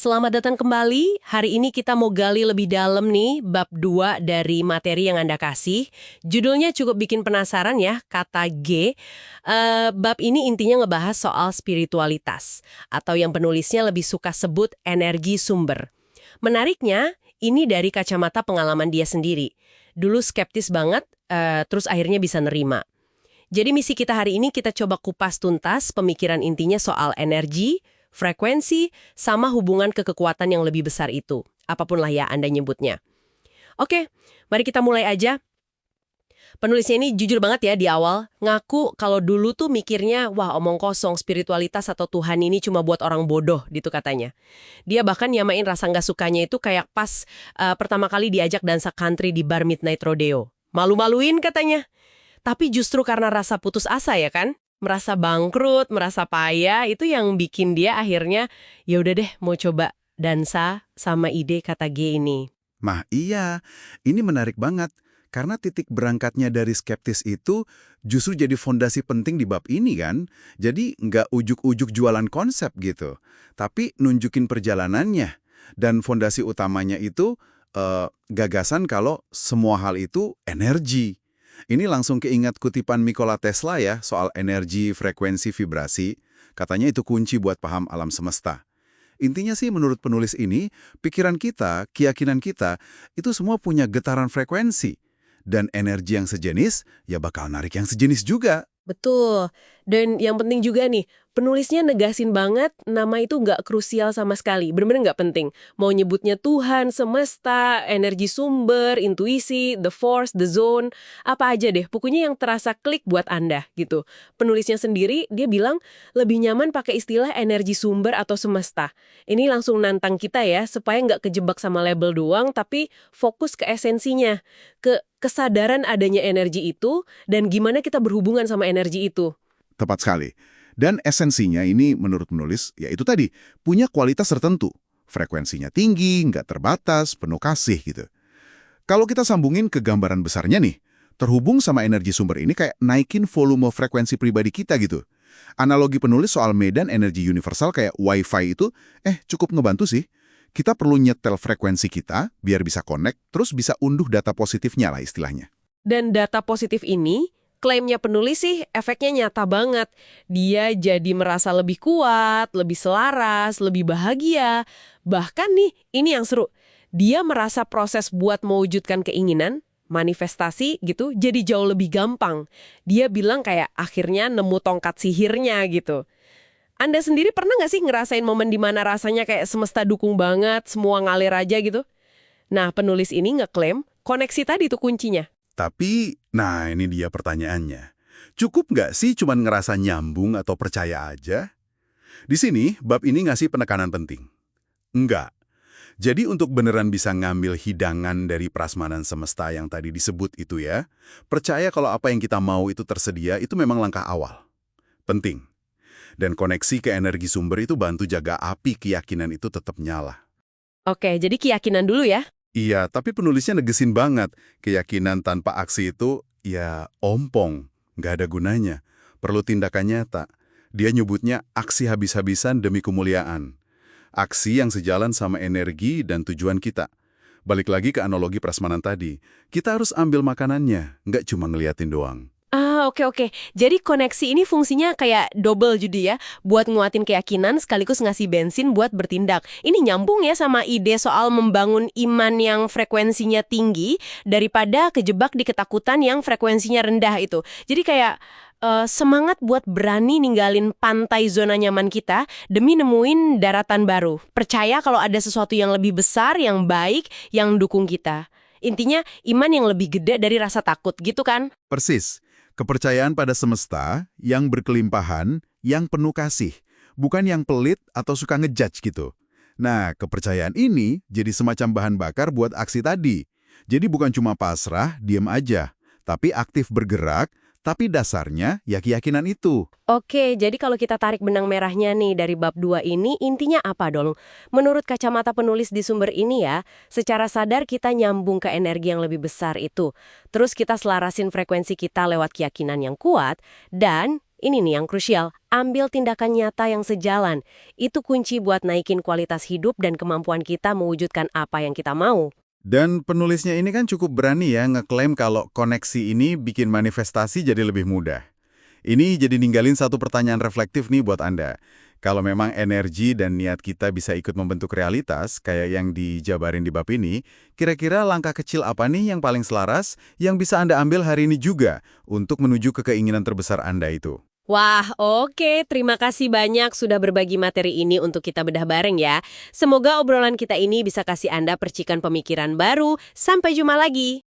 Selamat datang kembali. Hari ini kita mau gali lebih dalam nih bab 2 dari materi yang Anda kasih. Judulnya cukup bikin penasaran ya, kata G. Bab ini intinya ngebahas soal spiritualitas, atau yang penulisnya lebih suka sebut energi sumber. Menariknya, ini dari kacamata pengalaman dia sendiri. Dulu skeptis banget, terus akhirnya bisa nerima. Jadi misi kita hari ini kita coba kupas tuntas pemikiran intinya soal energi, frekuensi, sama hubungan ke kekuatan yang lebih besar itu. Apapun lah ya Anda nyebutnya. Oke, mari kita mulai aja. Penulisnya ini jujur banget ya di awal. Ngaku kalau dulu tuh mikirnya, wah omong kosong, spiritualitas atau Tuhan ini cuma buat orang bodoh, gitu katanya. Dia bahkan nyamain rasa nggak sukanya itu kayak pas pertama kali diajak dansa country di bar Midnight Rodeo. Malu-maluin katanya. Tapi justru karena rasa putus asa ya kan? Merasa bangkrut, merasa payah, itu yang bikin dia akhirnya, ya udah deh mau coba dansa sama ide kata G ini. Mah iya, ini menarik banget. Karena titik berangkatnya dari skeptis itu justru jadi fondasi penting di bab ini kan. Jadi nggak ujuk-ujuk jualan konsep gitu. Tapi nunjukin perjalanannya. Dan fondasi utamanya itu gagasan kalau semua hal itu energi. Ini langsung keingat kutipan Nikola Tesla ya soal energi, frekuensi, vibrasi. Katanya itu kunci buat paham alam semesta. Intinya sih menurut penulis ini, pikiran kita, keyakinan kita, itu semua punya getaran frekuensi. Dan energi yang sejenis, ya bakal narik yang sejenis juga. Betul. Dan yang penting juga nih, penulisnya negasin banget nama itu nggak krusial sama sekali. Bener-bener nggak penting. Mau nyebutnya Tuhan, semesta, energi sumber, intuisi, the force, the zone, apa aja deh. Pokoknya yang terasa klik buat Anda gitu. Penulisnya sendiri, dia bilang lebih nyaman pakai istilah energi sumber atau semesta. Ini langsung nantang kita ya, supaya nggak kejebak sama label doang, tapi fokus ke esensinya. Ke kesadaran adanya energi itu, dan gimana kita berhubungan sama energi itu. Tepat sekali. Dan esensinya ini menurut penulis, ya itu tadi, punya kualitas tertentu. Frekuensinya tinggi, nggak terbatas, penuh kasih gitu. Kalau kita sambungin ke gambaran besarnya nih, terhubung sama energi sumber ini kayak naikin volume frekuensi pribadi kita gitu. Analogi penulis soal medan energi universal kayak Wi-Fi itu, cukup ngebantu sih. Kita perlu nyetel frekuensi kita biar bisa connect, terus bisa unduh data positifnya lah istilahnya. Dan data positif ini, klaimnya penulis sih efeknya nyata banget. Dia jadi merasa lebih kuat, lebih selaras, lebih bahagia. Bahkan nih, ini yang seru. Dia merasa proses buat mewujudkan keinginan, manifestasi gitu, jadi jauh lebih gampang. Dia bilang kayak akhirnya nemu tongkat sihirnya gitu. Anda sendiri pernah nggak sih ngerasain momen di mana rasanya kayak semesta dukung banget, semua ngalir aja gitu? Nah, penulis ini ngeklaim koneksi tadi tuh kuncinya. Tapi, nah ini dia pertanyaannya. Cukup nggak sih cuman ngerasa nyambung atau percaya aja? Di sini, bab ini ngasih penekanan penting. Enggak. Jadi untuk beneran bisa ngambil hidangan dari prasmanan semesta yang tadi disebut itu ya, percaya kalau apa yang kita mau itu tersedia, itu memang langkah awal. Penting. Dan koneksi ke energi sumber itu bantu jaga api keyakinan itu tetap nyala. Oke, jadi keyakinan dulu ya. Iya, tapi penulisnya negesin banget. Keyakinan tanpa aksi itu, ya ompong. Nggak ada gunanya. Perlu tindakan nyata. Dia nyebutnya aksi habis-habisan demi kemuliaan. Aksi yang sejalan sama energi dan tujuan kita. Balik lagi ke analogi prasmanan tadi. Kita harus ambil makanannya, nggak cuma ngeliatin doang. Oke. Jadi koneksi ini fungsinya kayak double jadi ya, buat nguatin keyakinan sekaligus ngasih bensin buat bertindak. Ini nyambung ya sama ide soal membangun iman yang frekuensinya tinggi daripada kejebak di ketakutan yang frekuensinya rendah itu. Jadi kayak semangat buat berani ninggalin pantai zona nyaman kita demi nemuin daratan baru. Percaya kalau ada sesuatu yang lebih besar, yang baik, yang dukung kita. Intinya iman yang lebih gede dari rasa takut gitu kan? Persis. Kepercayaan pada semesta yang berkelimpahan, yang penuh kasih, bukan yang pelit atau suka ngejudge gitu. Nah, kepercayaan ini jadi semacam bahan bakar buat aksi tadi. Jadi bukan cuma pasrah, diam aja, tapi aktif bergerak, tapi dasarnya ya keyakinan itu. Oke, jadi kalau kita tarik benang merahnya nih dari bab 2 ini, intinya apa dong? Menurut kacamata penulis di sumber ini ya, secara sadar kita nyambung ke energi yang lebih besar itu. Terus kita selarasin frekuensi kita lewat keyakinan yang kuat, dan Ini nih yang krusial, ambil tindakan nyata yang sejalan. Itu kunci buat naikin kualitas hidup dan kemampuan kita mewujudkan apa yang kita mau. Dan penulisnya ini kan cukup berani ya ngeklaim kalau koneksi ini bikin manifestasi jadi lebih mudah. Ini jadi ninggalin satu pertanyaan reflektif nih buat Anda. Kalau memang energi dan niat kita bisa ikut membentuk realitas, kayak yang dijabarin di bab ini, kira-kira langkah kecil apa nih yang paling selaras yang bisa Anda ambil hari ini juga untuk menuju ke keinginan terbesar Anda itu? Wah, oke. Terima kasih banyak sudah berbagi materi ini untuk kita bedah bareng ya. Semoga obrolan kita ini bisa kasih Anda percikan pemikiran baru. Sampai jumpa lagi.